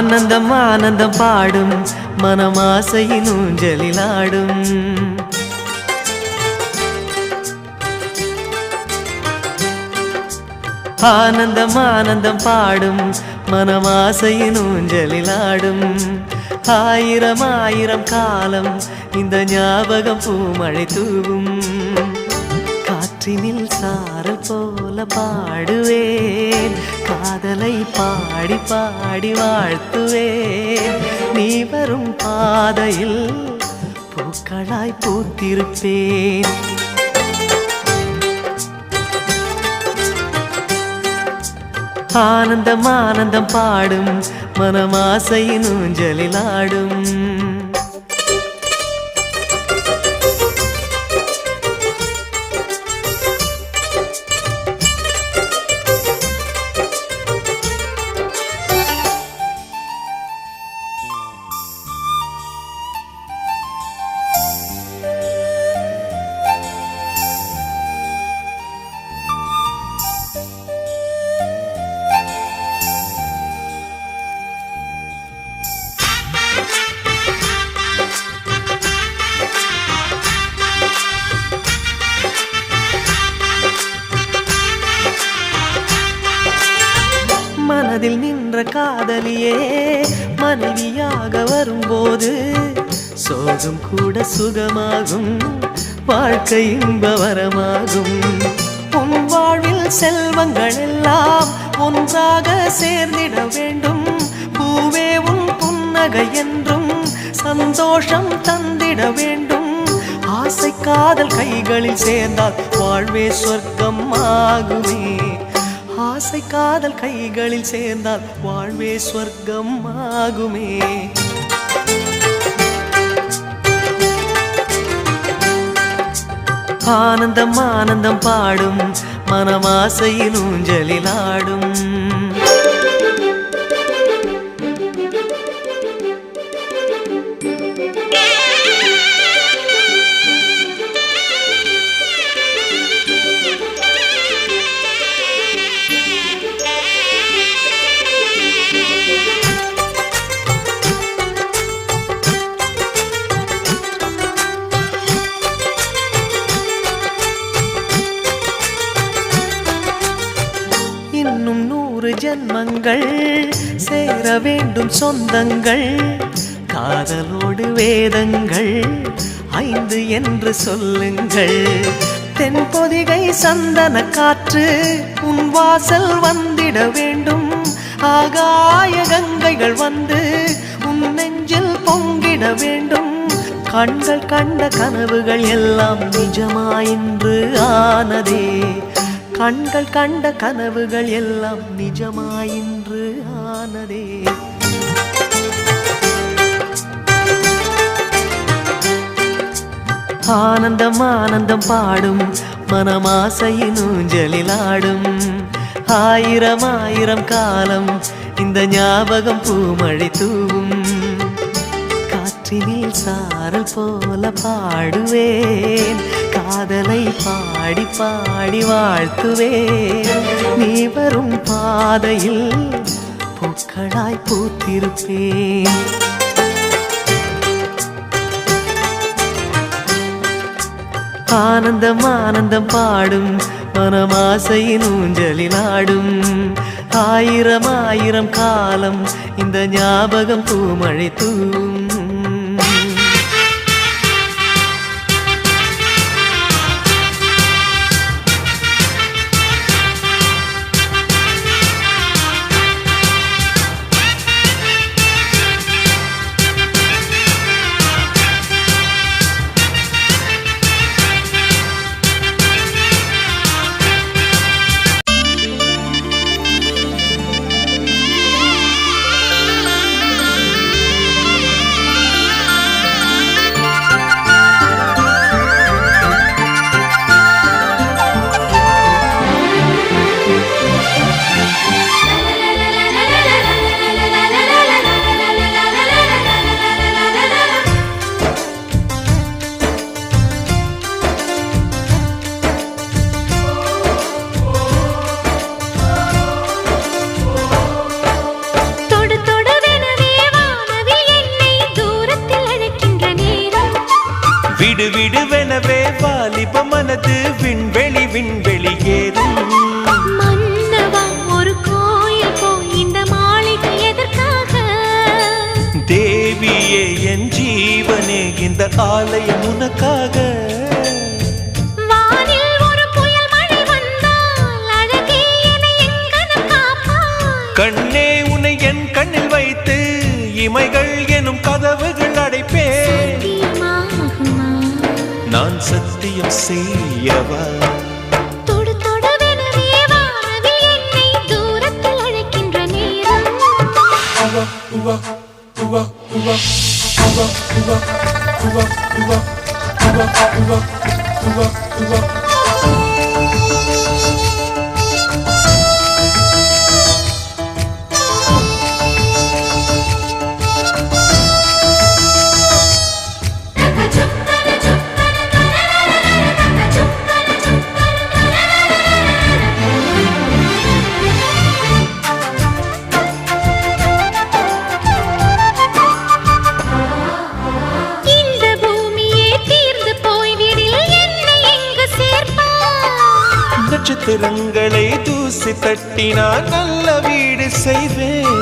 ஆனந்தம் ஆனந்தம் பாடும் மனமாசையின் ஊஞ்சலிலாடும். ஆனந்தம் ஆனந்தம் பாடும் மனமாசையின் ஊஞ்சலிலாடும். ஆயிரம் ஆயிரம் காலம் இந்த ஞாபகம் பூமழை தூவும். காற்றினில் சாரல் போல பாடுவேன், காதலை பாடி பாடி வாழ்த்துவேன். நீ வரும் பாதையில் பூக்களாய் பூத்திருப்பேன். ஆனந்தம் ஆனந்தம் பாடும் மனமாசையின் ஊஞ்சலிலாடும். மனதில் நின்ற காதலியே மனைவியாக வரும்போது சோகம் கூட சுகமாகும், வாழ்க்கை இன்பவரமாகும். உன் வாழ்வில் செல்வங்கள் எல்லாம் ஒன்றாக சேர்ந்திட வேண்டும். பூவே உன் புன்னகை என்றும் சந்தோஷம் தந்திட வேண்டும். ஆசை காதல் கைகளில் சேர்ந்தால் வாழ்வே சொர்க்கம் ஆகுமே. ஆசை காதல் கைகளில் சேர்ந்தால் வாழ்வே சொர்க்கம் ஆகுமே. ஆனந்தம் ஆனந்தம் பாடும் மனமாசையின் ஊஞ்சலிலாடும். இன்னும் 100 ஜென்மங்கள் சேர வேண்டும் சொந்தங்கள். காதலோடு வேதங்கள் 5 என்று சொல்லுங்கள். தென்பொதிகை சந்தன காற்று உன் வாசல் வந்திட வேண்டும். ஆகாய கங்கைகள் வந்து உன் நெஞ்சில் பொங்கிட வேண்டும். கண்கள் கண்ட கனவுகள் எல்லாம் நிஜமாயின்று ஆனதே. கண்கள் கண்ட கனவுகள் எல்லாம் நிஜமாயின்று ஆனதே. ஆனந்தம் ஆனந்தம் பாடும் மனமாசையின் ஊஞ்சலிலாடும். ஆயிரம் ஆயிரம் காலம் இந்த ஞாபகம் பூமழை தூவும். காற்றினில் சாரல் போல பாடுவேன், காதலை பாடி பாடி வாழ்த்துவேன். நீ வரும் பாதையில் பூக்களாய் பூத்திருப்பேன். ஆனந்தம் ஆனந்தம் பாடும் மனமாசையின் ஊஞ்சலிலாடும். ஆயிரம் ஆயிரம் காலம் இந்த ஞாபகம் பூமழை தூவும். விடு விடுவெனவே வாலிப மனது விண்வெளி விண்வெளி ஏறும். மன்னவா ஒரு கோயில் போய் இந்த மாளிகை எதற்காக? தேவியே என் ஜீவனே இந்த ஆலயம் உனக்காக. வானில் ஒரு புயல் மழை வந்தால் அழகே என்னை எங்கனம் காப்பாய். கண்ணே உன்னை என் கண்ணில் வைத்து இமைகள் எனும் கதவுகள் அடைப்பேன். சத்தியமாகுமா? நான் சத்தியம் செய்யவா? தொடு தொடுவெனவே வானவில் என்னை தூரத்தில் அழைக்கின்ற நேரம். இந்த பூமியே தீர்ந்து போய்விடில் என்னை எங்கு சேர்ப்பாய்? நட்சத்திரங்களை தூசி தட்டினால் நல்ல வீடு செய்வேன்.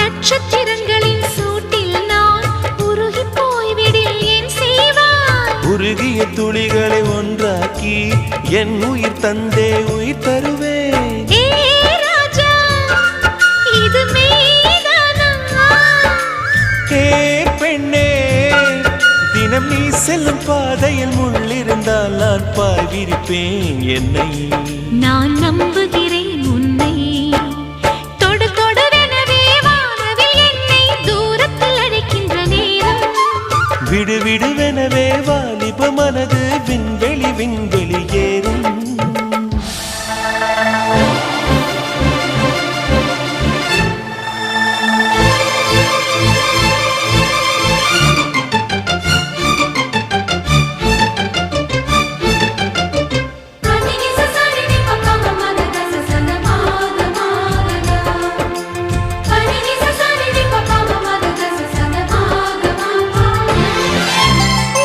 நட்சத்திரங்களின் சூட்டில் நான் உருகி போய்விடில் ஏன் செய்வாய்? உருகிய துளிகளை ஒன்றாக்கி என் உயிர் தந்தே உயிர் தருவேன். ஏ ராஜா, இது மெய்தானா? ஏ பெண்ணே, தினம் நீ செல்லும் பாதையில் முள்ளிருந்தால் நான் பாய் விரிப்பேன் என்னை. நான் நம்புகிறேன் உன்னை. தொடு தொடுவெனவே வானவில் என்னை தூரத்தில் அழைக்கின்ற நேரம். விடு விடுவெனவே வாலிப மனது விண்வெளி விண்வெளி ஏறும்.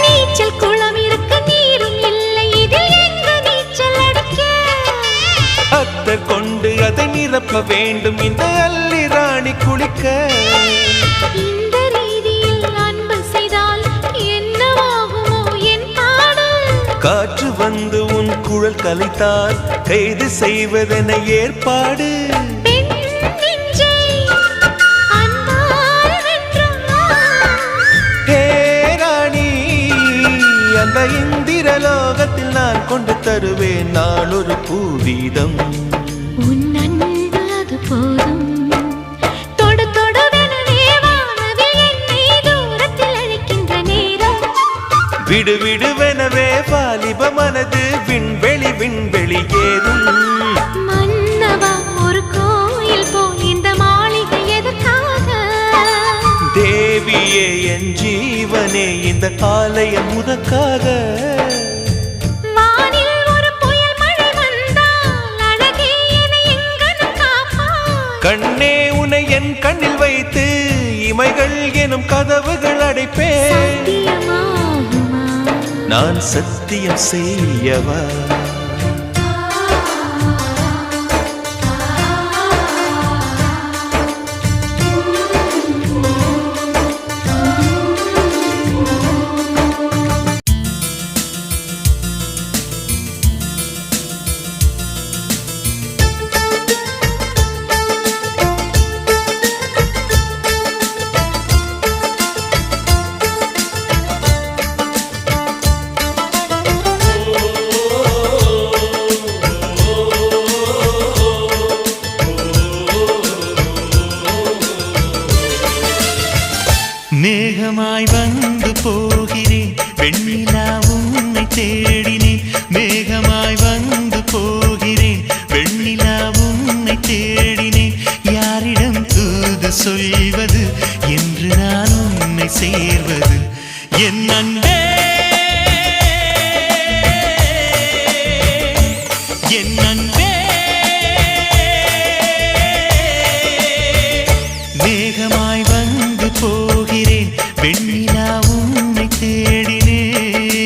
நீச்சல் குளம் இருக்கு, நீரும் இல்லை, இதில் எங்கு நீச்சல் அடிக்க? அத்தர் கொண்டு அதை நிரப்ப வேண்டும் இந்த அல்லி ராணி குளிக்க. இந்த ரீதியில் அன்பு செய்தால் என்னவாகுமோ என் பாடு? காற்று வந்து உன் குழல் கலைத்தால் கைது செய்வதென ஏற்பாடு. பெண் நெஞ்சை அன்பால் வென்றாய். ஹே ராணி, அந்த இந்திரலோகத்தில் நான் கொண்டு தருவேன் நான் ஒரு பூவீதம். உன் அன்பு அது போதும். தொடு தொடுவெனவே வானவில் என்னை தூரத்தில் அழைக்கின்ற நேரம். விடு விடுவெனவே வாலிப மனது விண்வெளி விண்வெளி ஏறும். மன்னவா ஒரு கோயில் போய் இந்த மாளிகை எதற்காக? தேவியே என் ஜீவனே இந்த ஆலயம் உனக்காக. வானில் ஒரு புயல் மழை வந்தால் அழகே என்னை எங்கனம் காப்பாய். கண்ணே உன்னை என் கண்ணில் வைத்து இமைகள் எனும் கதவுகள் அடைப்பேன். சத்தியமாகுமா? நான் சத்தியம் செய்யவா? மேகமாய் வந்து போகிறேன் வெண்ணிலா உன்னை தேடினேன். மேகமாய் வந்து போகிறேன் வெண்ணிலா உன்னை தேடினேன். யாரிடம் தூது சொல்வது என்று நான் உன்னை சேர்வது? என் அன்பே, என் அன்பே, மேகமாய் வந்து போகிறேன் வெண்ணிலா உன்னை தேடினேன்.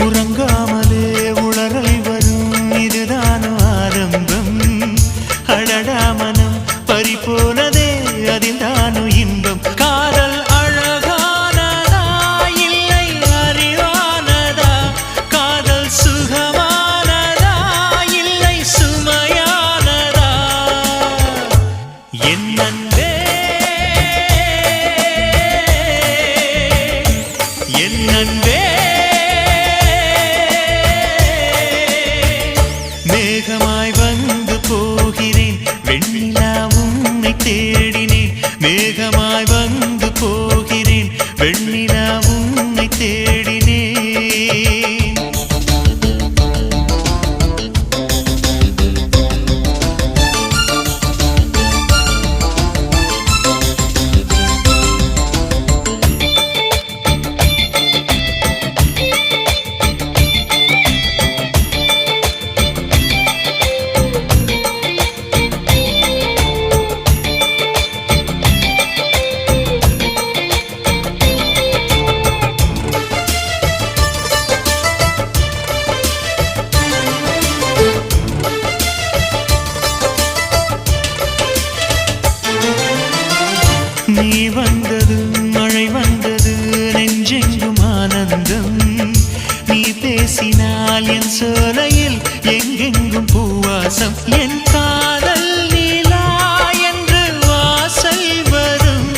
உறங்காமலே உளறல் வரும் இதுதான் ஆரம்பம். அடடா மனம் பறிபோனதே அதில் தானு இன்பம். காதல் அழகானதா இல்லை அறிவானதா? காதல் சுகமானதா இல்லை சுமையானதா? என் அன்பே என் அன்பே மேகமாய் வந்து போகிறேன் வெண்ணிலா உன்னை தேடினேன். மேகமாய் வந்து போகிறேன் வெண்ணிலா உன்னை தேடினேன். நீ வந்தது மழை வந்தது நெஞ்செங்கும் ஆனந்தம். நீ பேசினால் என் சோலையில் எங்கெங்கும் பூவாசம். என் காதல் நீலா என்று வாசல் வரும்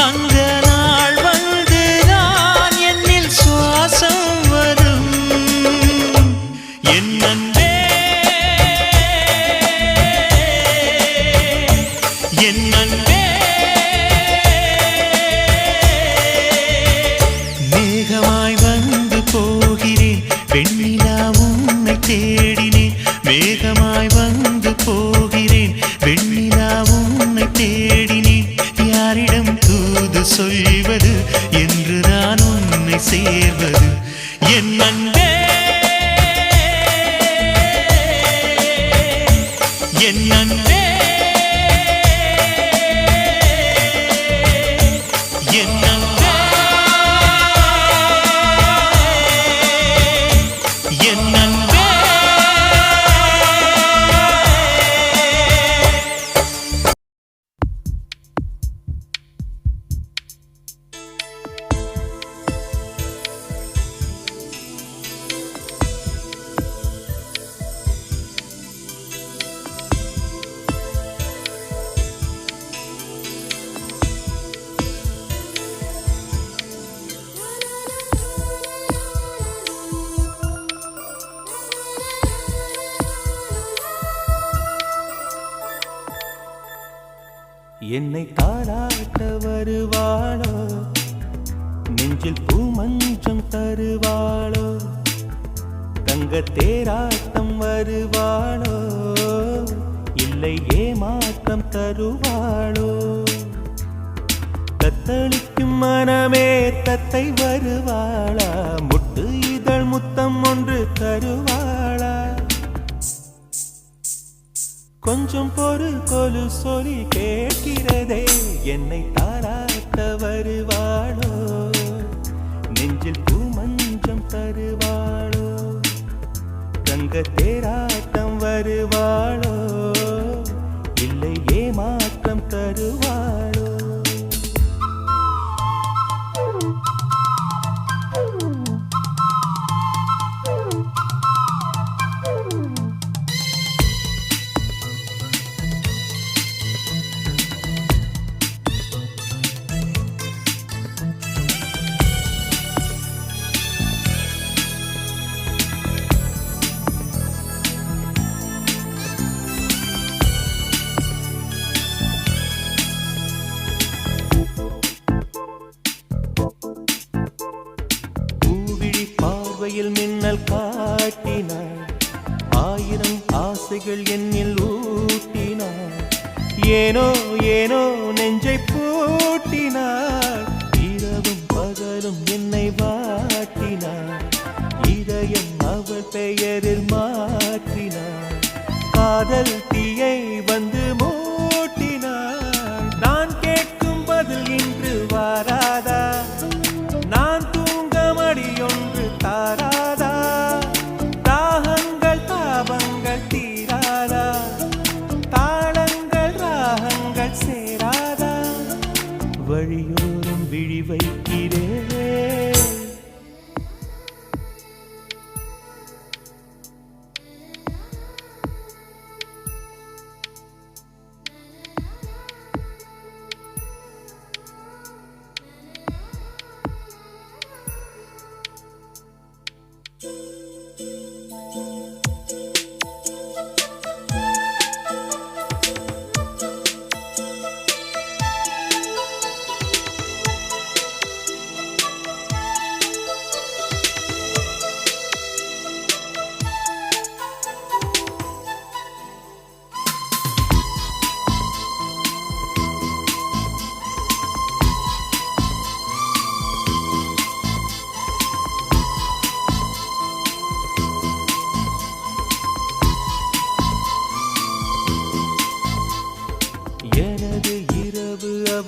அந்த நாள் வந்து நான் என்னில் சுவாசம் வரும். என் அன்பே என் அன்பே மேகமாய் வந்து போகிறேன் வெண்ணிலா உன்னை தேடினேன். மேகமாய் வந்து போகிறேன் வெண்ணிலா உன்னை தேடினேன். யாரிடம் தூது சொல்வது என்று நான் உன்னை சேர்வது? என் அன்பே என் அன்பே என் அன்பே என் அன்பே. என்னை தாராட்ட வருவாளோ நெஞ்சில் பூமஞ்சம் தருவாளோ? தங்க தேராட்டம் வருவாளோ இல்லை ஏமாற்றம் தருவாளோ? தத்தளிக்கும் மனமே தத்தை வருவாளா? முட்டு இதழ் முத்தம் ஒன்று தருவாளா? கொஞ்சம் பொறு கொலு சொல்லி கேட்கிறதே என்னை தாராட்ட வருவாளோ நெஞ்சில் பூமஞ்சம் தருவாளோ? தங்க தேராட்டம் வருவாளோ இல்லை ஏமாற்றம் தருவாளோ? பார்வையில் மின்னல் காட்டினாள், ஆயிரம் ஆசைகள் என்னில் ஊட்டினாள். ஏனோ ஏனோ நெஞ்சை பூட்டினாள், இரவும் பகலும் என்னை வாட்டினாள். இதயம் அவள் பெயரில் மாற்றினாள், காதல் தீயை வந்து மூட்டினாள். நான் கேட்கும் பதில் இன்று வாராதா? நான் தூங்க மடியொன்று தாராதா?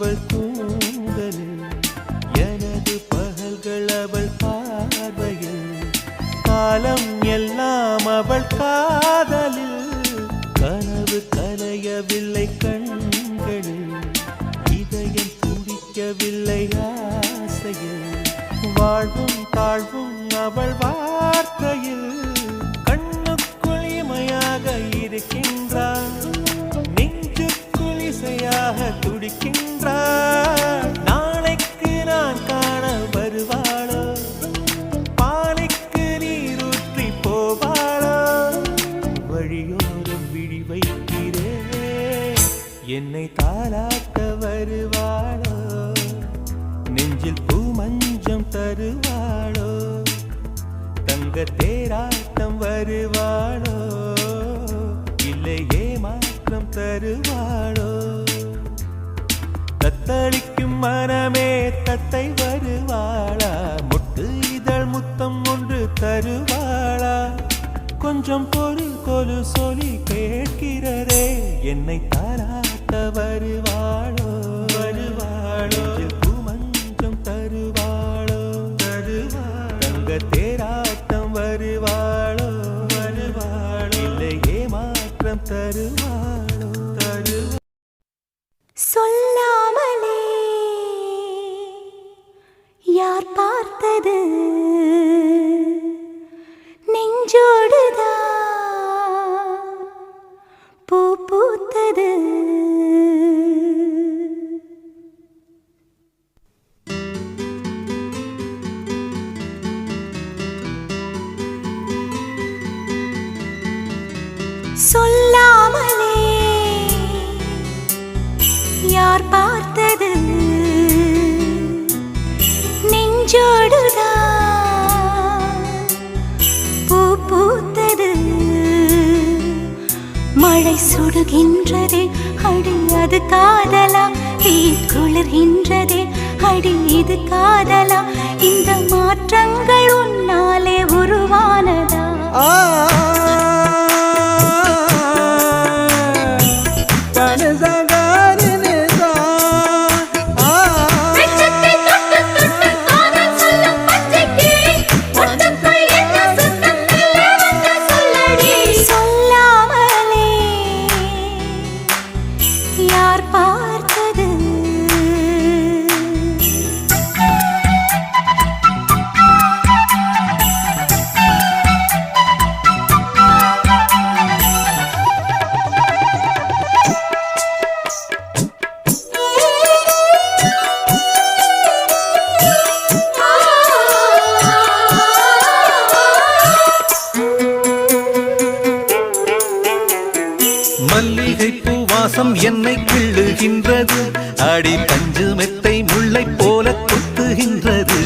அவள் தூங்கலில் எனது பகல்கள் அவள் பார்வையில் காலம் எல்லாம் அவள் காதலில் கனவு கலையவில்லை கண்களில் இதயம் துடிக்கவில்லை ஆசையில் வாழ்வும் தாழ்வும் அவள் வார்த்தையில் கண்ணுக்குள் இமையாக இருக்கின்றாள் நெஞ்சுக்குள் இசையாக துடிக்கின்றாள் நாளைக்கு நான் காண வருவாளோ பாலைக்கு நீரூற்றி போவாளோ வழியோரம் விழி வைக்கிறே என்னை தாலாட்ட வருவாளோ நெஞ்சில் பூ மஞ்சம் தருவாளோ தங்க தேராட்டம் வருவாளோ இல்லை ஏமாற்றம் தருவாளோ தத்தளிக்கும் மனமே தத்தை வருவாளா முட்டு இதழ் முத்தம் ஒன்று தருவாளா கொஞ்சம் பொருள் கொலு சொல்லி கேட்கிறதே என்னை தாராட்ட வருவாளோ வருவாளோ பூமஞ்சம் தருவாளோ தருவாளோ தங்க தேராட்டம் வருவாளோ வருவாளோ இல்லை ஏமாற்றம் தருவாளோ தருவாளோ சொல்லாமலே யார் பார்த்தது நெஞ்சோடுதான் பூ பூத்தது சொல்லாமலே யார் பார்த்தது நெஞ்சோடுதான் பூ பூத்தது மழை சுடுகின்றதே அடி அது காதலா தீ குளிர்கின்றதே அடி இது காதலா இந்த மாற்றங்கள் உன்னாலே உருவானதா யார் பார்த்தது மல்லிகை பூவாசம் என்னை கிள்ளுகின்றது அடி பஞ்சு மெத்தை முல்லை போல குத்துகின்றது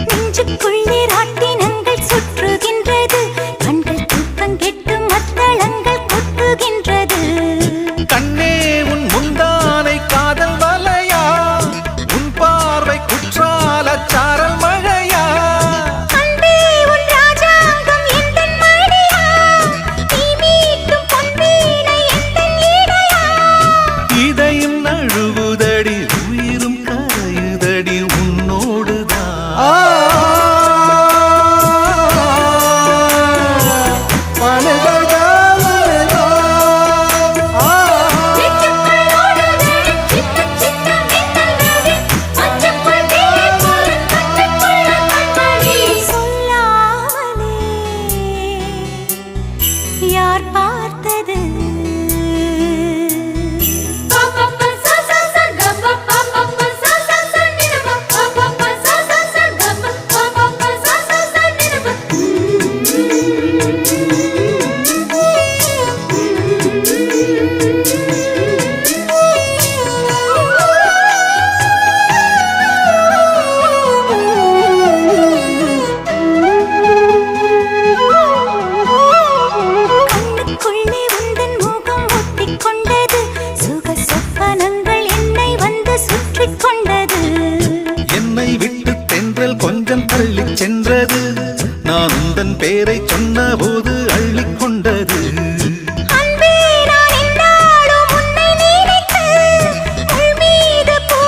நெஞ்சுக்குள்ளே ராட்டினங்கள் சுற்றுகின்றது கண்கள் தூக்கம் கெட்டு மத்தளங்கள் கொட்டுகின்றது கண்ணே உன் முந்தானை காதல் வலையா உன் பார்வை குற்றால சாரல் மழையா அன்பே உன் ராஜாங்கம் எந்தன் மடியா நீ மீட்டும் பொன்வீணை எந்தன் இடையா இதையும் நழுவுதடி உயிரும் கரையுதடி உன்னோடுதான் யார் பார்த்தது கண்ணுக்குள்ளே உந்தன் முகம் ஒட்டிக்கொண்டது சுக சொப்பனங்கள் என்னை வந்து சுற்றிக் கொண்டது என்னை விட்டு தென்றல் கொஞ்சம் தள்ளிச் சென்றது நான் உந்தன் பேரை சொன்ன போது அள்ளிக் கொண்டது அன்பே நான் என்னாலும் உன்னை நினைத்து உள் மீது பூ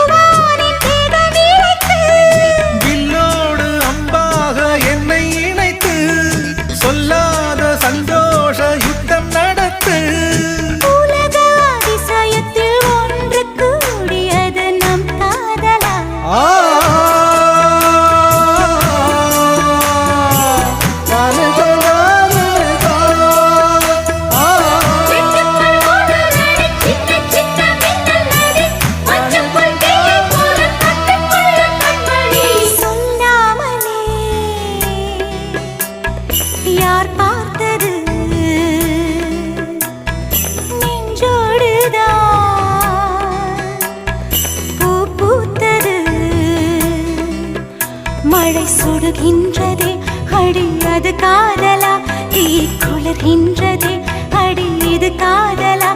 சுடுகின்றதே அடி அது காதலா தீ குளிர்கின்றதே அடி இது காதலா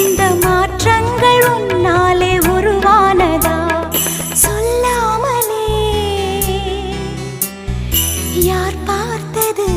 இந்த மாற்றங்கள் உன்னாலே உருவானதா சொல்லாமலே யார் பார்த்தது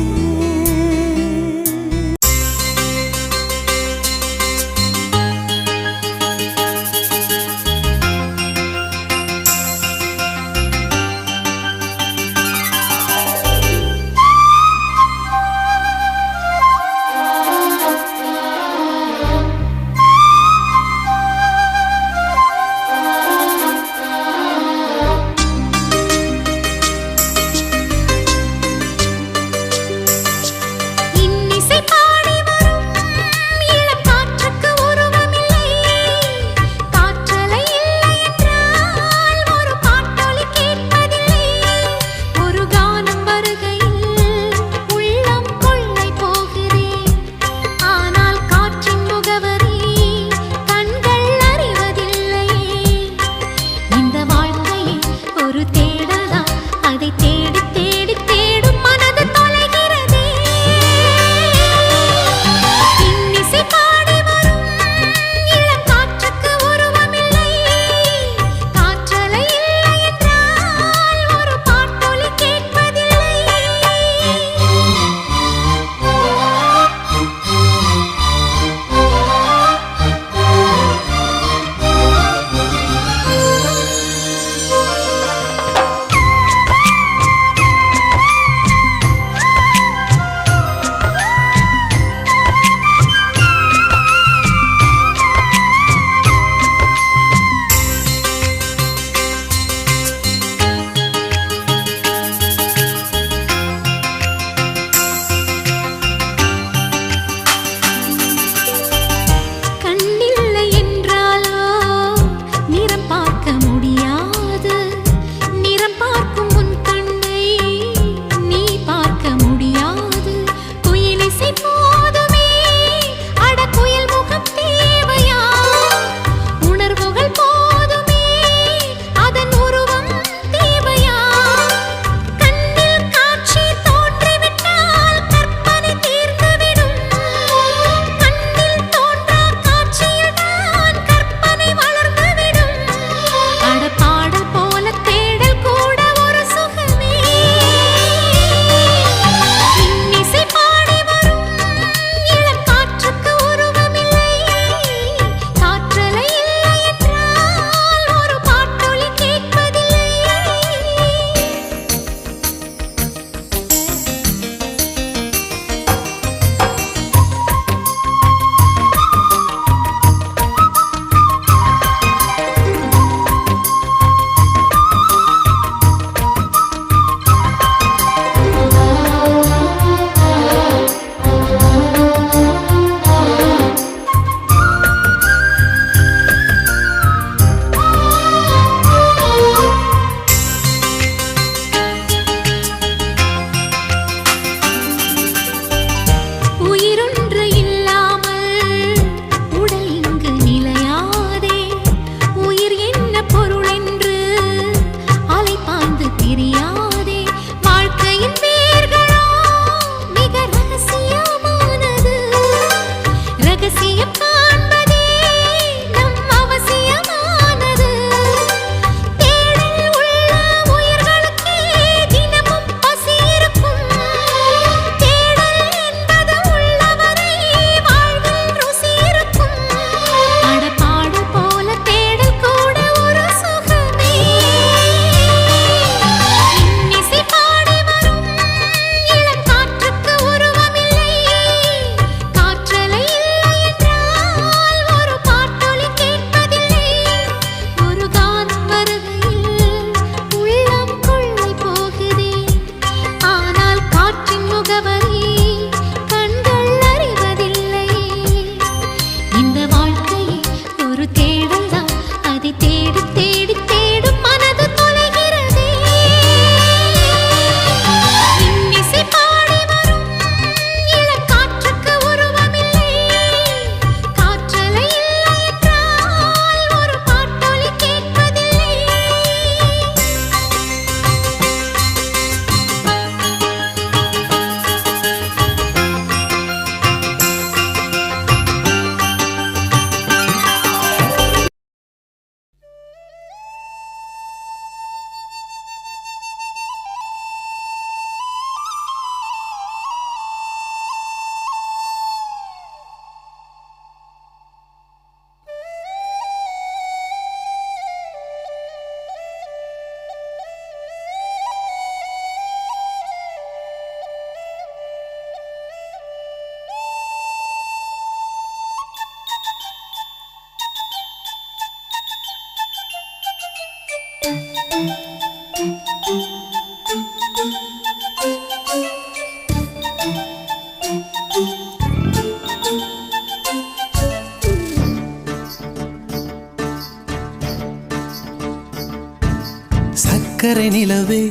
சக்கரை நிலவே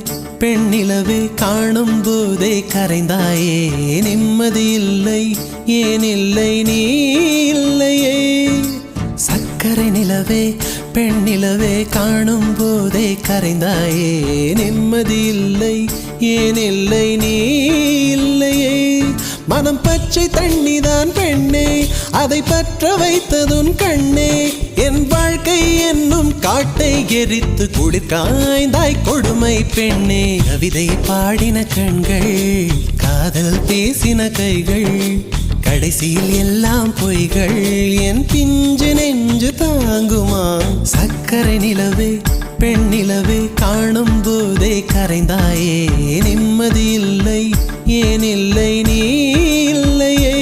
பெண் நிலவே காணும் போதே கரைந்தாயே நிம்மதி இல்லை ஏன் இல்லை நீ இல்லையே சக்கரை நிலவே பெண் நிலவே காணும் போதே கரைந்தாயே நிம்மதி இல்லை ஏன் இல்லை நீ இல்லையே மனம் பச்சை தண்ணிதான் பெண்ணே அதை பற்ற வைத்ததுன் கண்ணே என் வாழ்க்கை என்னும் காட்டை எரித்து குளிர்காய்ந்தாய் கொடுமை பெண்ணே கவிதை பாடின கண்கள் காதல் பேசின கைகள் கடைசியில் எல்லாம் பொய்கள் என் பிஞ்சு நெஞ்சு தாங்குமா சக்கரை நிலவே பெண் நிலவே காணும் போதே கரைந்தாயே நிம்மதி இல்லை ஏன் இல்லை நீ இல்லையே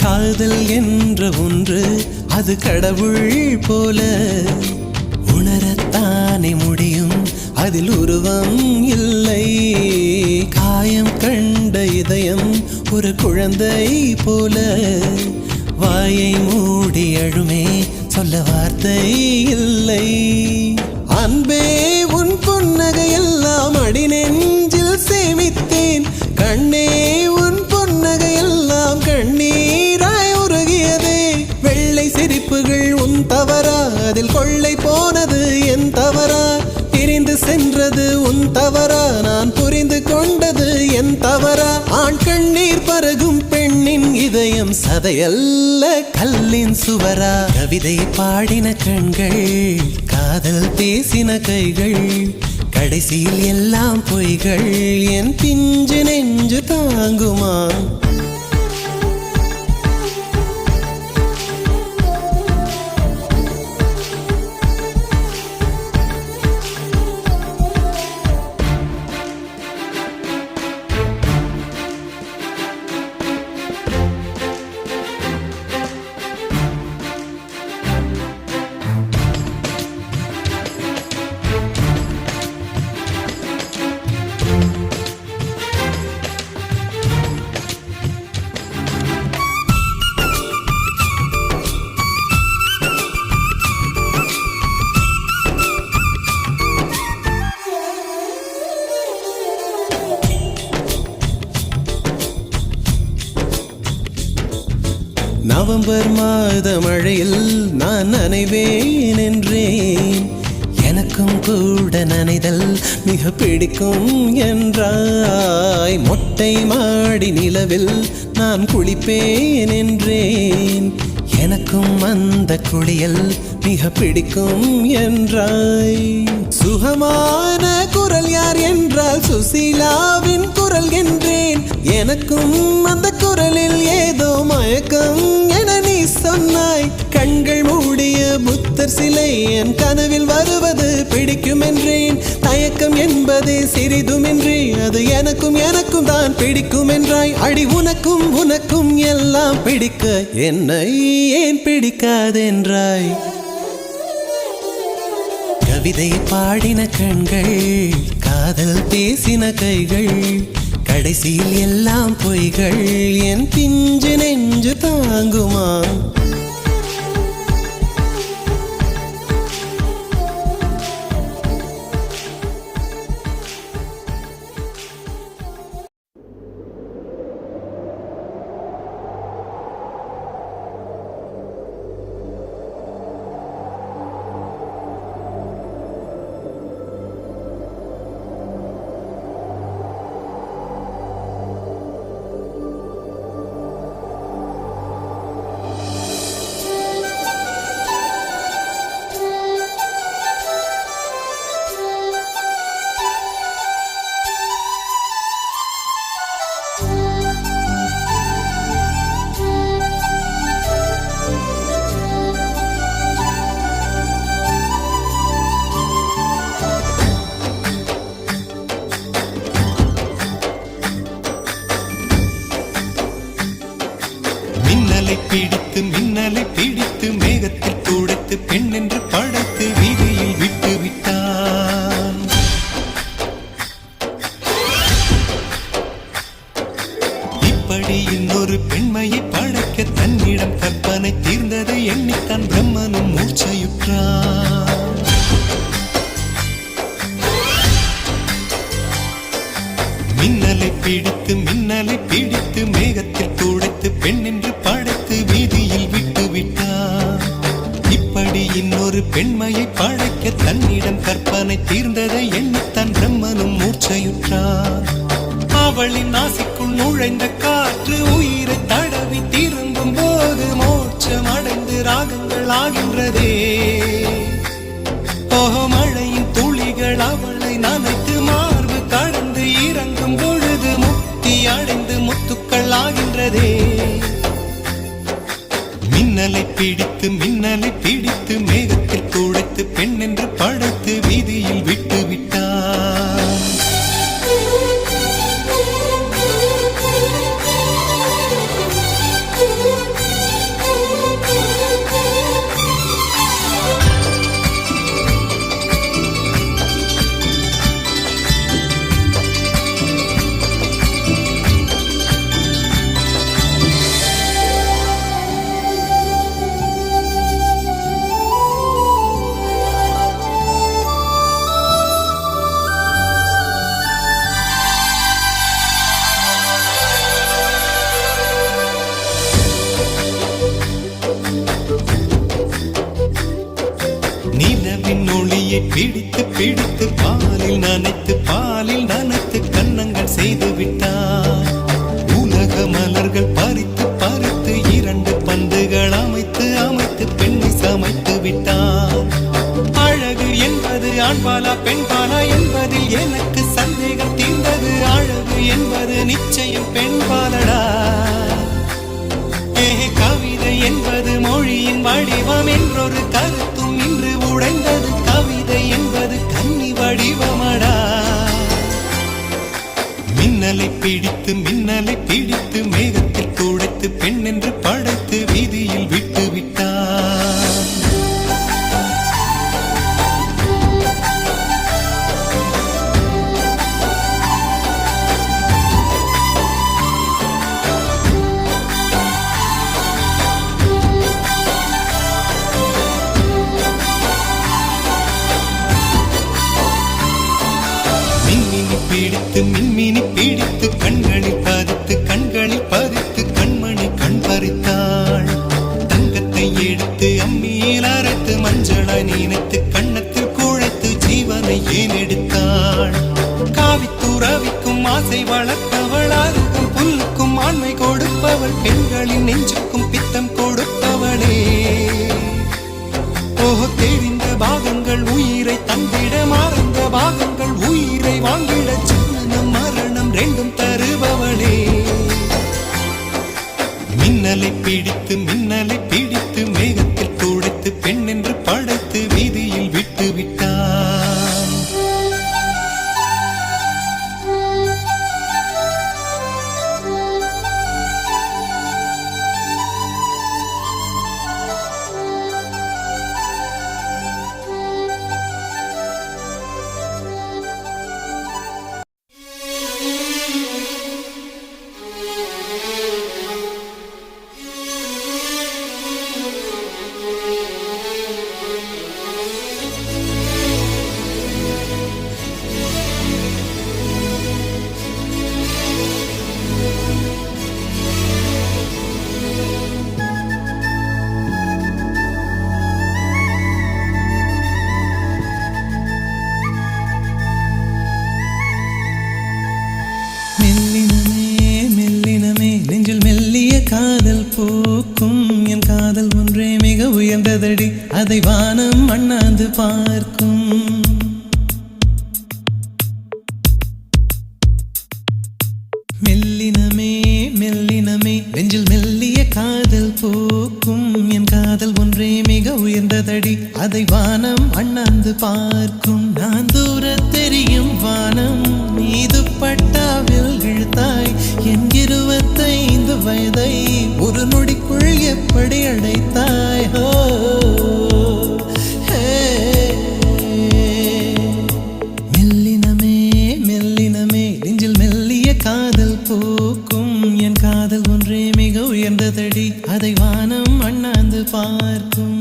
காதல் என்ற ஒன்று அது கடவுள் போல உணரத்தானே முடியும் அதில் உருவம் இல்லை காயம் கண்ட இதயம் ஒரு குழந்தை போல வாயை மூடி அழுமே சொல்ல வார்த்தை இல்லை அன்பே உன் புன்னகை எல்லாம் அடி நெஞ்சில் சேமித்தேன் கண்ணே உன் புன்னகை எல்லாம் கண்ணீராய் உருகியதே வெள்ளை சிரிப்புகள் உன் தவறா அதில் கொள்ளை போனது என் தவறா பிரிந்து சென்றது உன் தவறா நான் புரிந்து கொண்டது என் தவறா ஆண் கண்ணீர் பருகும் பெண்ணின் இதயம் சதையல்ல கல்லின் சுவரா கவிதை பாடின கண்கள் காதல் பேசின கைகள் கடைசியில் எல்லாம் பொய்கள் என் பிஞ்சு நெஞ்சு தாங்குமா நவம்பர் மாத மழையில் நான் நனைவேன் என்றேன் எனக்கும் கூட நனைதல் மிக பிடிக்கும் என்றாய் மொட்டை மாடி நிலவில் நான் குளிப்பேன் என்றேன் எனக்கும் அந்த குளியல் மிக பிடிக்கும் என்றாய் சுகமான குரல் யார் என்றால் சுசீலாவின் குரல் என்றேன் எனக்கும் அந்த குரலில் ஏதோ மயக்கம் என நீ சொன்னாய் கண்கள் மூடிய புத்தர் சிலை என் கனவில் வருவது பிடிக்கும் என்றேன் தயக்கம் என்பதே சிறிதுமின்றி அது எனக்கும் தான் பிடிக்கும் என்றாய் அடி உனக்கும் எல்லாம் பிடிக்க என்னை ஏன் பிடிக்காதென்றாய் கவிதை பாடின கண்கள் காதல் பேசின கைகள் கடைசியில் எல்லாம் பொய்கள் என் பிஞ்சு நெஞ்சு தாங்குமா பிடித்து மின்னலை பிடித்து மேகத்தில் துடைத்து பெண் என்று படைத்து வீதியில் விட்டு விட்டான். இப்படி இன்னொரு பெண்மையை படைக்க தன்னிடம் கற்பனை தீர்ந்ததை எண்ணித்தான் பிரம்மனும் மூர்ச்சையுற்றான். மின்னலை பிடித்து மேகத்தில் துடைத்து பெண் என்று படைத்து வீதியில் விட்டு விட்டான். இப்படி இன்னொரு பெண்மையை படைக்க தன்னிடம் கற்பனை தீர்ந்ததை எண்ணித்தான் பிரம்மனும் மூர்ச்சையுற்றான். அவளின் நாசிக்குள் நுழைந்த காற்று உயிரை தடவி திரும்பும் போது மோட்சம் அடைந்து ராகங்கள் ஆகின்றதே. ஓஹோ, மழையின் துளிகள் அவளை நனைத்து மார்பு கடந்து இறங்கும் பொழுது முக்தி அடைந்து முத்துக்கள் ஆகின்றதே. மின்னலை பிடித்து மேகத்தில் துடைத்து பெண் என்று படைத்து வீதியில் விட்டு விட்டான். நிலவின் ஒளியை பிடித்து பாலில் நனைத்து கன்னங்கள் செய்து விட்டார். உலக மலர்கள் பறித்து இரண்டு பந்துகள் அமைத்து பெண்ணை சமைத்து விட்டார். அழகு என்பது ஆண்பாலா பெண்பாலா என்பதில் எனக்கு சந்தேகம் தீர்ந்தது. அழகு என்பது நிச்சயம் பெண்பாலடா. கவிதை என்பது மொழியின் வடிவம் என்றொரு கருத்தும் இன்று உடைந்தது. கவிதை என்பது கன்னி வடிவமடா. மின்னலை பிடித்து மேகத்தில் துடைத்து பெண் என்று படைத்து வீதியில் விட்டு விட்டான். மின்மினி பிடித்து கண்களில் பதித்து கண்மணி கண் பறித்தாள். தங்கத்தை எடுத்து அம்மியில் அரைத்து மஞ்சளாய் நினைத்து கண்ணத்தில் குழைத்து ஜீவனை ஏன் எடுத்தாள். காவித்துறவிக்கும் ஆசை வளர்த்தவள், அருகும் புல்லுக்கும் ஆண்மை கொடுப்பவள், பெண்களின் நெஞ்சுக்கும் பித்தம் கொடுப்பவளே. ஓஹோ, தெரிந்த பாகங்கள் உயிரை தந்திட மறந்த பாகங்கள் உயிரை வாங்கிட ஜனனம் மரணம் ரெண்டும் தருபவளே. மின்னலை பிடித்து மேகத்தில் துடைத்து பெண் என்று படைத்து வீதியில் விட்டு விட்டான். காதல் போக்கும் என் காதல் ஒன்றே மிக உயர்ந்ததடி, அதை வானம் அண்ணாந்து பார்க்கும். மெல்லினமே மெல்லினமே நெஞ்சில் மெல்லிய காதல் பூக்கும் என் காதல் ஒன்றே மிக உயர்ந்ததடி அதை வானம் அண்ணாந்து பார்க்கும் நான் தூர தெரியும் வானம் மீது பட்டாவில் இழுத்தாய் என் 25 வயதை ஒரு நொடிக்குள் எப்படி அடைத்தாய் மெல்லினமே மெல்லினமே நெஞ்சில் மெல்லிய காதல் பூக்கும் என் காதல் ஒன்றே மிக உயர்ந்ததடி அதை வானம் அண்ணாந்து பார்க்கும்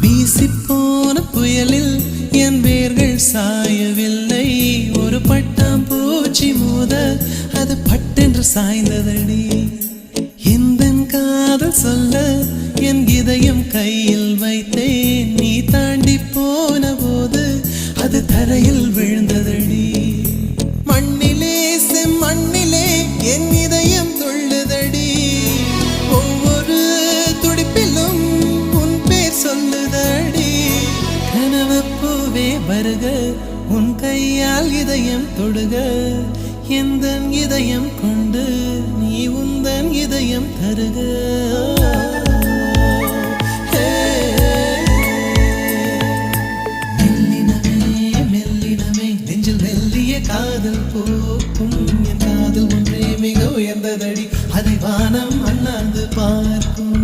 வீசிப்போன புயலில் என் வேர்கள் சாயவில்லை ஒரு பட்டாம் பூச்சி மோத அது பட்டென்று சாய்ந்ததடி இந்த காதல் சொல்ல என் இதயம் கையில் வைத்தேன் நீ தாண்டி போன போது அது தரையில் விழுந்ததடி மண்ணிலே செம்மண்ணிலே என் இதயம் துள்ளுதடி ஒவ்வொரு துடிப்பிலும் உன் பேர் சொல்லுதடி கனவு பூவே வருக உன் கையால் இதயம் தொடுக எந்தன் இதயம் கொண்டு நீ உந்தன் இதயம் தருக காதல் போக்கும் என் காதல் ஒன்றே மிக உயர்ந்ததடி அதை வானம் அண்ணாந்து பார்க்கும்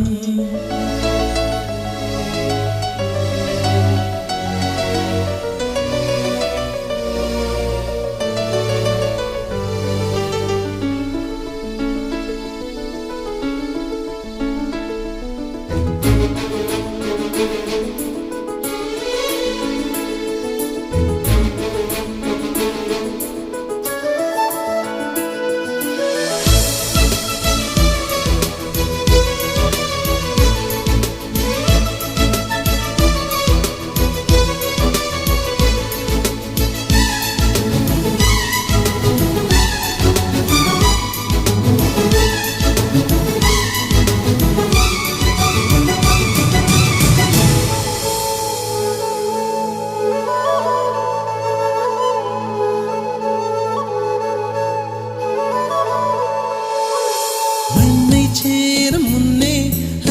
சேரும் முன்னே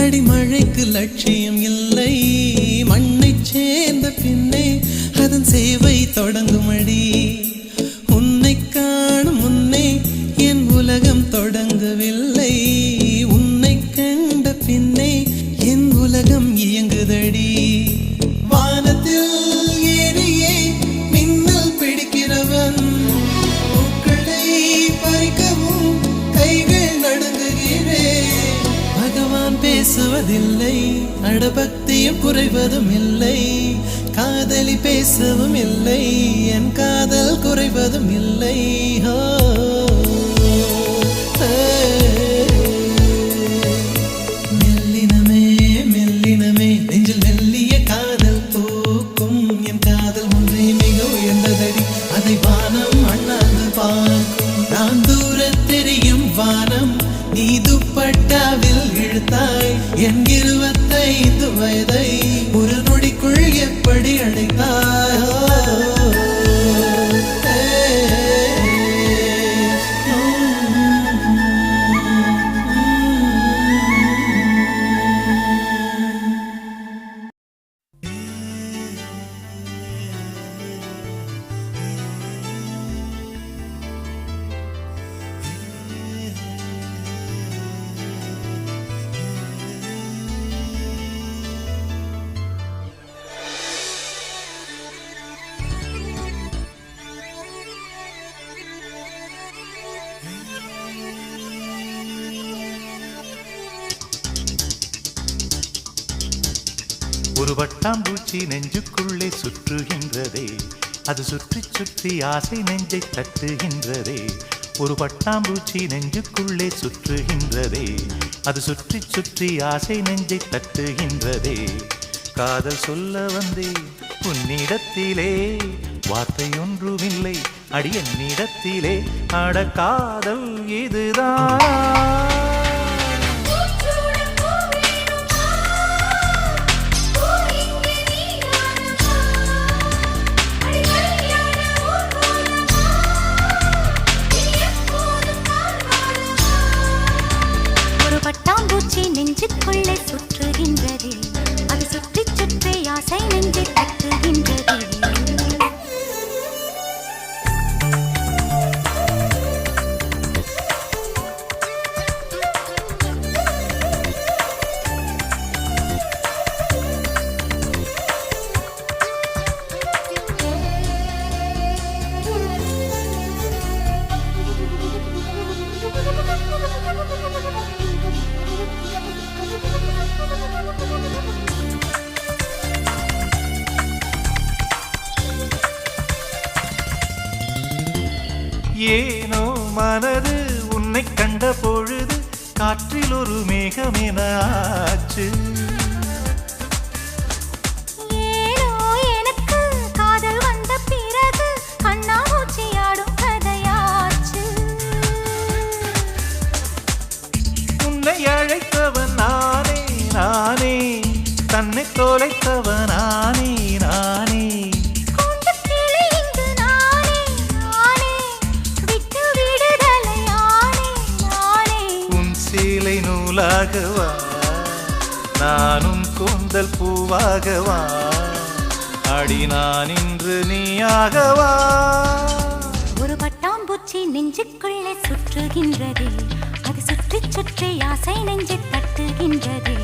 அடிமழைக்கு லட்சியம் இல்லை மண்ணை சேர்ந்த பின்னே அதன் சேவை தொடங்கும் அடி உன்னை காணும் முன்னே என் உலகம் தொடங்கவில்லை உன்னை கண்ட பின்னே என் உலகம் இயங்குதடி வானத்தில் ஏறியே மின்னல் பிடிக்கிறவன் பூக்களை பறிக்கவும் கைகள் நடுங்குகிறேன் பகவான் பேசுவதில்லை அடபக்தியும் குறைவதும் இல்லை காதலி பேசவும் இல்லை என் காதல் குறைவதும் இல்லை மெல்லினமே மெல்லினமே நெஞ்சில் மெல்லிய காதல் பூக்கும் என் காதல் ஒன்றே மிக உயர்ந்ததடி அதை வானம் அண்ணாந்து பார்க்கும் நான் தூர தெரியும் வானம் நீ துப்பட்டாவில் இழுத்தாய் என் 25 வயதை ஒரு நொடிக்குள் எப்படி அடைத்தாய் ஒரு வட்டாம்பூச்சி நெஞ்சுக்குள்ளே சுற்றுகின்றதே, அது சுற்றி சுற்றி ஆசை நெஞ்சை தட்டுகின்றதே. ஒரு பட்டாம்பூச்சி நெஞ்சுக்குள்ளே சுற்றுகின்றதே, அது சுற்றி சுற்றி ஆசை நெஞ்சை தட்டுகின்றதே. காதல் சொல்ல வந்தே உன்னிடத்திலே, வார்த்தை ஒன்றுமில்லை அடி என்னிடத்திலே. அட காதல் இதுதான். பட்டாம்பூச்சி நெஞ்சுக்குள்ளே சுற்றுகின்றதே, அது சுற்றி சுற்றி ஆசை நெஞ்சை தட்டுகின்றதே. ஏனோ மனது உன்னை கண்ட பொழுது காற்றில் ஒரு மேகமென ஆச்சு. ஏனோ எனக்கு காதல் வந்த பிறகு கண்ணாமூச்சியாடும் கதையாச்சு. உன்னை அழைத்தவன் நானே நானே, தன்னை தொலைத்தவன் நானே நானே. நூலாகவா நானும் கூந்தல் பூவாகவா, அடி நான் இன்று நீயாகவா. ஒரு பட்டாம்பூச்சி நெஞ்சுக்குள்ளே சுற்றுகின்றதே, அது சுற்றி சுற்றி ஆசை நெஞ்சை தட்டுகின்றதே.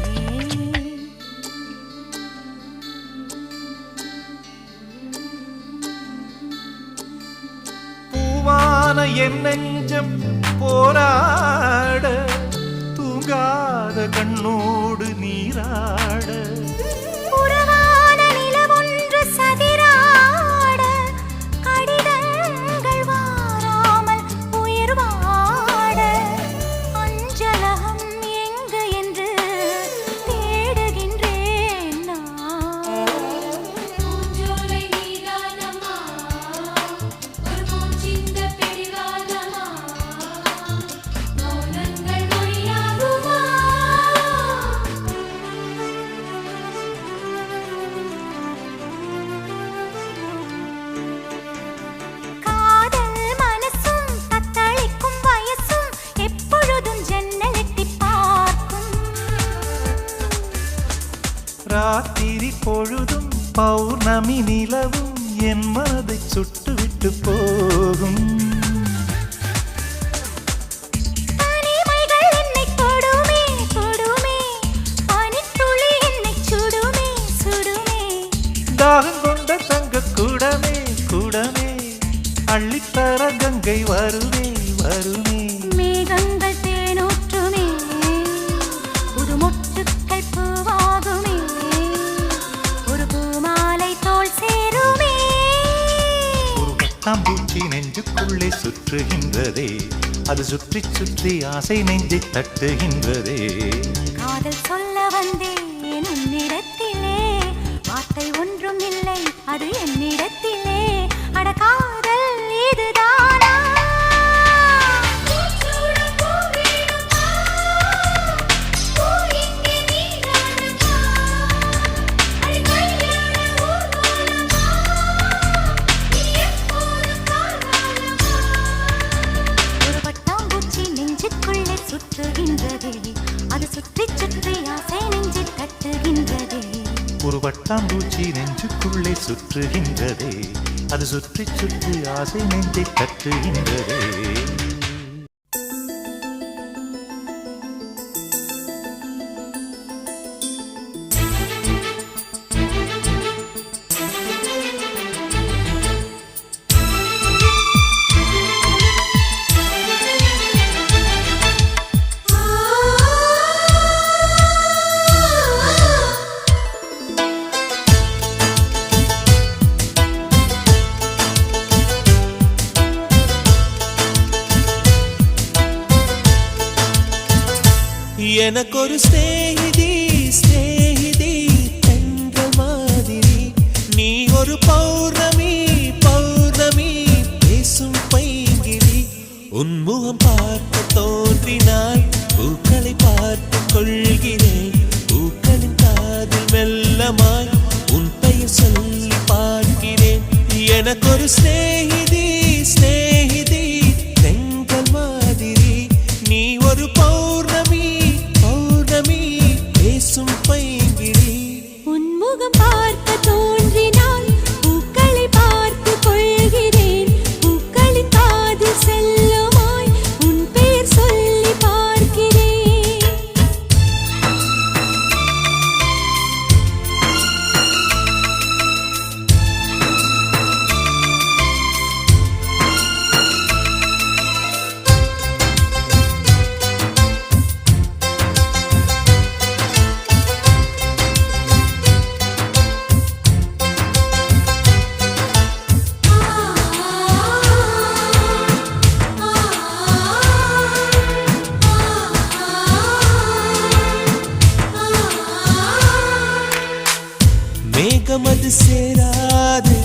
பூவான என் நெஞ்சம் போராட, தூங்காத கண்ணோடு நீராட. புறவான நிலவொன்று சதிராட, கடிதங்கள் வாராமல் உயிர் வாட. அஞ்சலகம் எங்கு என்று தேடுகின்றேன் நான். பூஞ்சோலை நீதானம்மா, ஒரு பூச்சிந்த பிடிவாதமா, மௌனங்கள் மொழியாகுமா. காதல் மனசும் தத்தளிக்கும் வயசும் எப்பொழுதும் ஜன்னல் எட்டிப் பார்க்கும். ராத்திரி பொழுதும் பௌர்ணமி நிலவும் என் மனதை சுட்டுவிட்டு போகும். தனிமைகள் என்னை தொடுமே தொடுமே, பனித்துளி என்னை சுடுமே சுடுமே. தாகம் கொண்ட தங்க குடமே குடமே, அள்ளித்தர கங்கை வருமே வருமே. மேகங்கள் தேனூற்றுமே, புது மொட்டுக்கள் பூவாகுமே, ஒரு பூமாலை தோள் சேருமே. ஒரு பட்டாம்பூச்சி நெஞ்சுக்குள்ளே சுற்றுகின்றதே, அது சுற்றி சுற்றி ஆசை நெஞ்சை தட்டுகின்றதே. காதல் சொல்ல வந்தேன் உன்னிடத்திலே, வார்த்தை ஒன்றும் இல்லை அது என்னிடத்திலே. அட காதல் இதுதானா. ஒரு பட்டாம்பூச்சி நெஞ்சுக்குள்ளே சுற்றுகின்றதே, அது சுற்றி சுற்றி ஆசை நெஞ்சை தட்டுகின்றதே. ஒரு பட்டாம்பூச்சி நெஞ்சுக்குள்ளே சுற்றுகின்றதே, அது சுற்றி சுற்றி ஆசை நெஞ்சை தட்டுகின்றதே. எனக்கொரு ஸ்நேகிதி ஸ்நேகிதி என்ற மாதிரி நீ ஒரு பௌர்ணமி பௌர்ணமி பேசும் பைங்கிளி உன்முகம் பார்க்க தோன்றினாய் பூக்களை பார்த்து கொள்கிறேன் பூக்களின் காதில் மெல்லமாய் உன் பெயர் சொல்லி பார்க்கிறேன் எனக்கொரு ஸ்நேகிதி ஸ்நேகிதி தென்றல் மாதிரி நீ ஒரு பௌர்ணமி பௌர்ணமி பேசும் பைங்கிளி உன்முகம் பார்க்க தோன்றினால் பூக்களை பார்த்து கொள்கிறேன் பூக்களின் காதில் செல்லுமாய் உன் பெயர் சொல்லி பார்க்கிறேன் மேகமது சேராது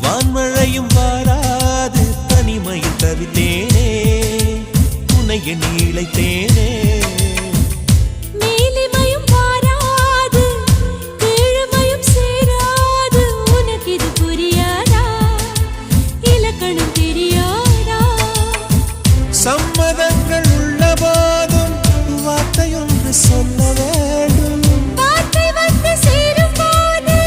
வான்மழையும் வாராது தனிமையில் தவித்தேனே துணைய நீளைத்தேனே மேலிமையும் வாராது கீழ்மையும் சேராது உனக்கு இது புரியாதா இலக்கணம் தெரியாதா சம்மதங்கள் உள்ள போதும் வார்த்தையொன்று சொல்ல வேண்டும் வார்த்தை வந்து சேரும் போது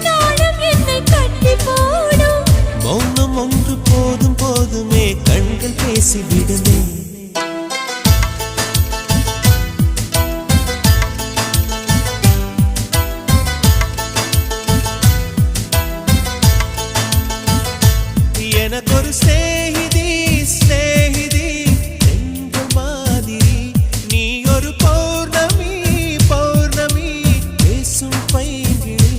நாளும் என்னை கட்டி போடும் மௌனம் ஒன்று போதும் போதுமே கண்கள் பேசிவிடுமே எனக்கொரு ஸ்நேகிதி ஸ்நேகிதி என்ற மாதிரி நீ ஒரு பௌர்ணமி பௌர்ணமி பேசும் பைங்கிளி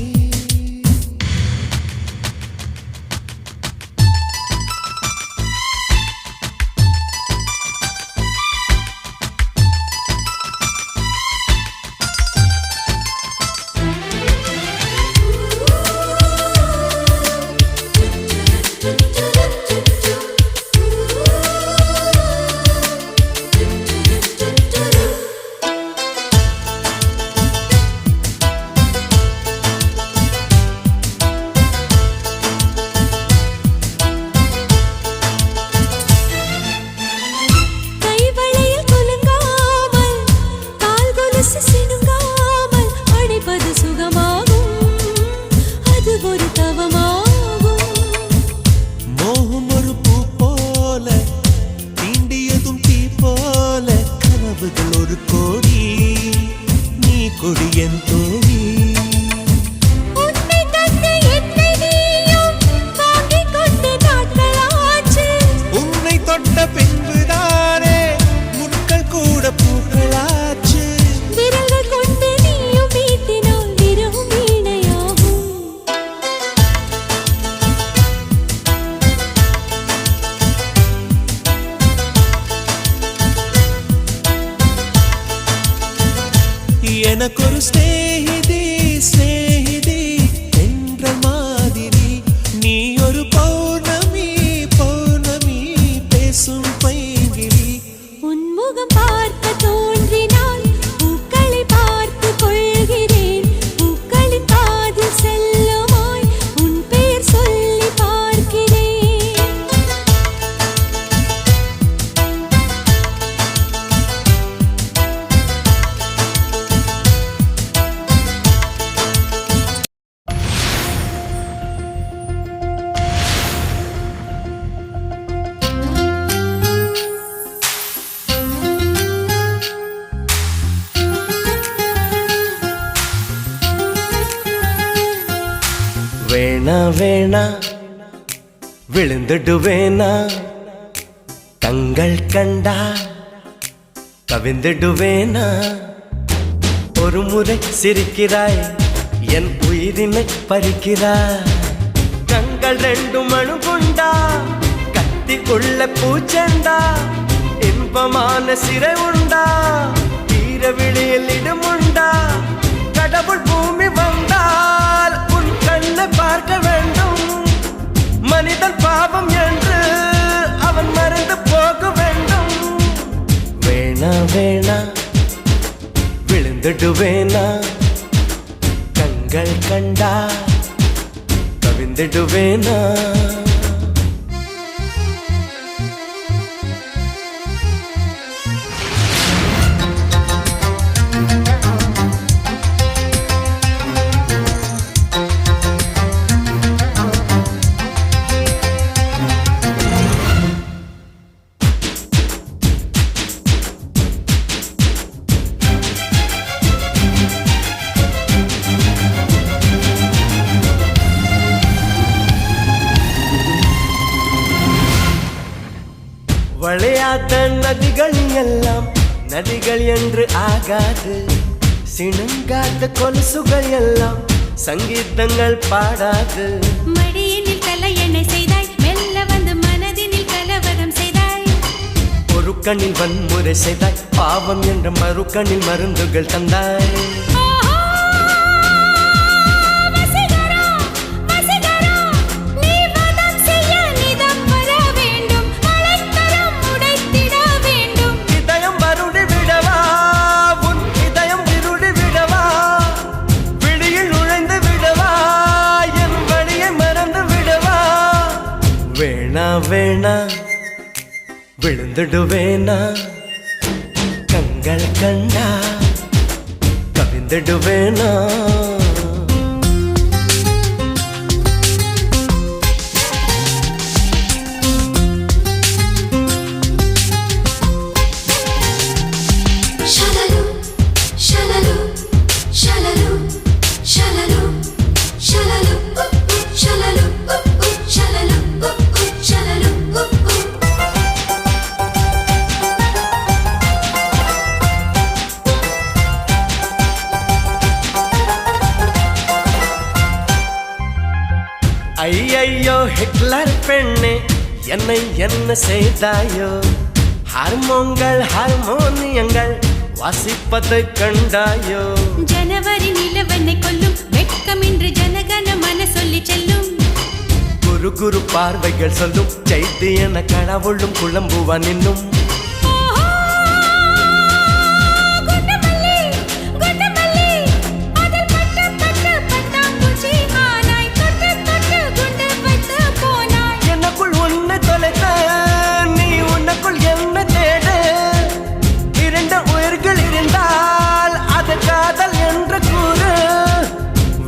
கைவளையில் குலுங்காமல் கால் கொலுசு சினுங்காமல் அணைப்பது சுகமாகும் அது ஒரு தவமாகும் மோகம் ஒரு பூ போல தீண்டியதும் தீ போல கனவுகள் ஒரு கோடி நீ கொடி என் தோழி உன்னை தந்து என்னை நீயும் வாங்கிக் கொண்டு நாட்களாச்சு உன்னை தொட்ட பின்புதானே முட்கள் கூட பூக்களாச்சு விரல்கள் கொண்டு நீயும் வீட்டினால் விரவும் வீணையாகும் எனக்கொரு ஸ்நேகிதி ஸ்நேகிதி என்ற மாதிரி நீ ஒரு பௌர்ணமி பௌர்ணமி பேசும் பைங்கிளி உன்முகம் பார்க்க தோன்றினால் பூக்களை பார்த்து கொள்கிறேன் பூக்களின் காதில் செல்லுமாய் உன் பெயர் சொல்லி பார்க்கிறேன் வேணா வேணா விழுந்துடுவேனா கண்கள் கண்டா கவிந்துடுவேனா ஒரு முறை சிரிக்கிறாய் என் உயிரினை பறிக்கிறாய் கண்கள் ரெண்டு மணு கொண்டா கத்தி உள்ள பூச்செண்டா இன்பமான சிறை உண்டா ஈரவிழியில் இடமுண்டா கடவுள் பூமி வந்தால் உன் கண்ணை பார்க்க வேண்டும் மனிதன் பாவம் என்று அவன் மறந்து போக வேண்டும் வேணா வேணா விழுந்துடுவேனா கண்கள் கண்டா கவிழ்ந்துடுவேனா வளையாத நதிகள் எல்லாம் நதிகள் என்று ஆகாது சிணுங்காத கொலுசுகள் எல்லாம் சங்கீதங்கள் பாடாது மடியினில் தலையணை செய்தாய் மெல்ல வந்து மனதினில் கலவரம் செய்தாய் ஒரு கண்ணில் வன்முறை செய்தாய் பாவம் என்ற மறு கண்ணில் மருந்துகள் தந்தாய் வேணா விழுந்துடுவேனா கண்கள் கண்டா கவிழ்ந்துடுவேனா ஐயையோ ஹிட்லர் பெண்ணே என்னை என்ன செய்தாயோ ஹார்மோன்கள் ஹார்மோனியங்கள் வாசிப்பதை கண்டாயோ ஜனவரி நிலவனை கொல்லும் வெட்கமின்றி ஜனகன மன சொல்லி செல்லும் குரு குரு பார்வைகள் சொல்லும் செய்தி என கடவுளும் குழம்புவான் இன்னும்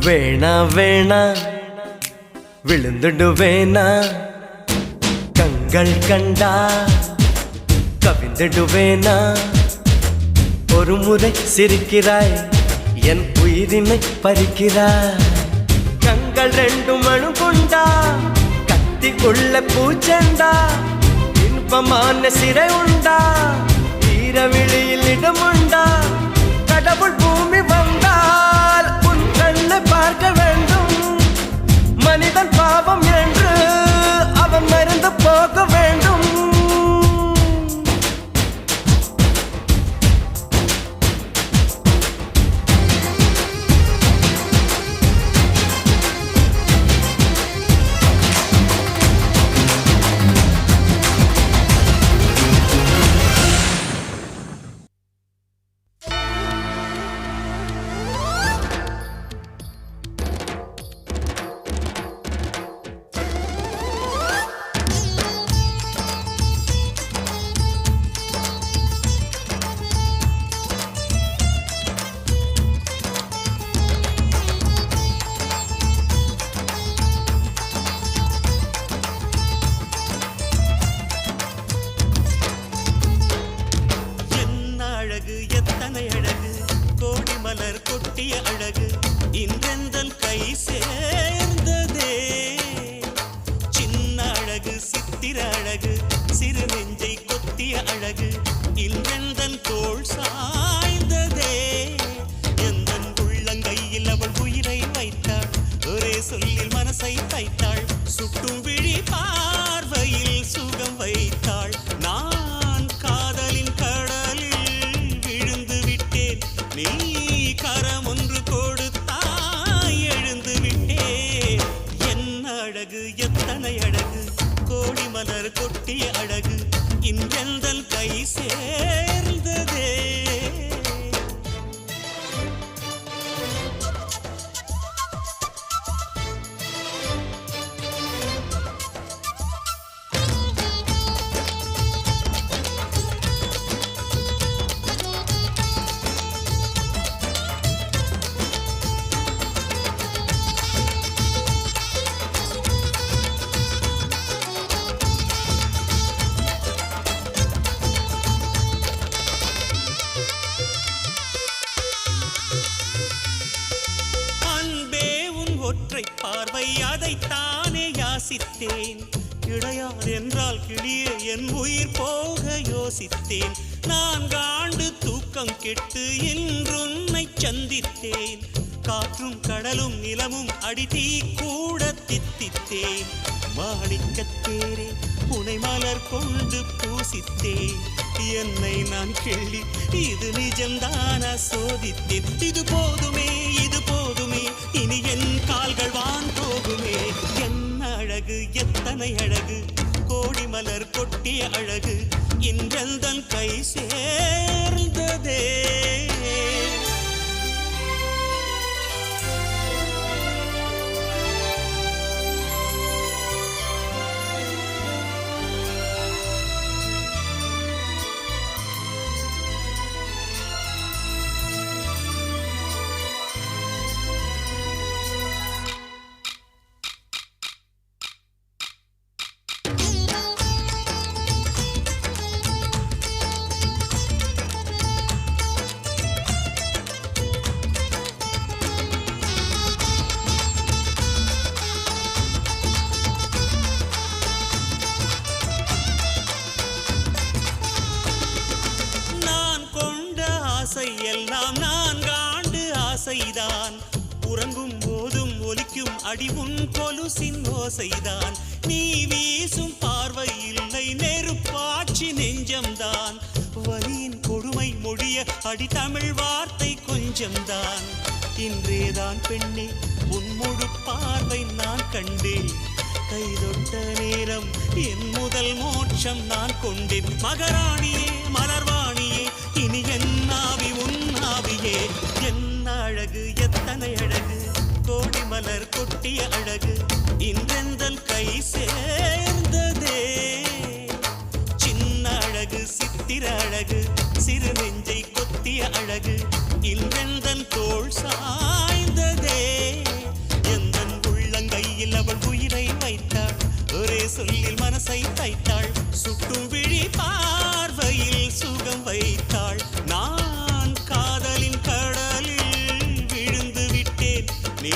வேணா வேணா விழுந்துடுவேனா கண்கள் கண்டா கவிழ்ந்துடுவேனா ஒரு முறை சிரிக்கிறாய் என் உயிரினை பறிக்கிறாய் கண்கள் ரெண்டும் அணுகுண்டா கத்தி உள்ள பூச்செண்டா இன்பமான சிறை உண்டா ஈரவிழியில் இடமுண்டா கடவுள் பூமி வந்தால் உன் கண்ணை பார்க்க வேண்டும் மனிதன் பாவம் என்று அவன் மறந்து போக வேண்டும் நான் காதலின் கடலில் விழுந்து விட்டேன். எத்தனை அழகு கோடி மலர் கொட்டிய அழகு இன்றெந்தல் கை சேர்ந்ததே ஒற்றை பார்வை அதைத்தானே யாசித்தேன் கிடையாது என்றால் கிளியே என் உயிர் போக யோசித்தேன் 4 ஆண்டு தூக்கம் கெட்டு இன்றுன்னை சந்தித்தேன் காற்றும் கடலும் நிலமும் அடித்தீ கூட தித்தித்தேன் மாணிக்கத்தேரே உனை மலர் கொண்டு பூசித்தேன் என்னை நான் கிள்ளி இது நிஜம்தான சோதித்தேன் இது போதுமே இனி என் கால்கள் வான் போகுமே என்ன அழகு எத்தனை அழகு கோடி மலர் கொட்டிய அழகு இன்றெந்தன் கை சேர்ந்ததே எல்லாம் 4 ஆண்டு ஆசைதான் உறங்கும் போதும் ஒலிக்கும் அடி உன் கொலுசின் ஓசைதான் நீ வீசும் பார்வை இல்லை நெருப்பாட்சி நெஞ்சம்தான் வலியின் கொடுமை மொழிய அடி தமிழ் வார்த்தை கொஞ்சம்தான் இன்றேதான் பெண்ணே உன் முழு பார்வை நான் கண்டேன் கைதொட்ட நேரம் என் முதல் மோட்சம் நான் கொண்டேன் மகராணியே மலர்வாணியே இனி என் ஆவி உன் ஆவியே என்ன அழகு எத்தனை அழகு கோடி மலர் கொட்டிய அழகு இன்றெந்தல் கை சேர்ந்ததே சின்ன அழகு சித்திர அழகு சிறு நெஞ்சை கொத்திய அழகு இன்றெந்தன் தோள் சாய்ந்ததே எந்தன் உள்ளங்கையில் அவள் உயிரை வைத்தாள் ஒரே சொல்லில் மனசை தைத்தாள் சுட்டும் விழி பார்வையில் சுகம் வைத்தாள் நான் காதலின் கடலில் விழுந்து விட்டேன் நீ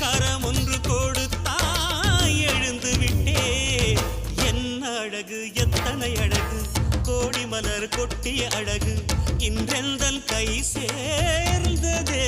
கரம் ஒன்று கொடுத்தாய் எழுந்து விட்டேன் என்ன அழகு எத்தனை அழகு கோடி மலர் கொட்டிய அழகு இன்றெந்தன் கை சேர்ந்ததே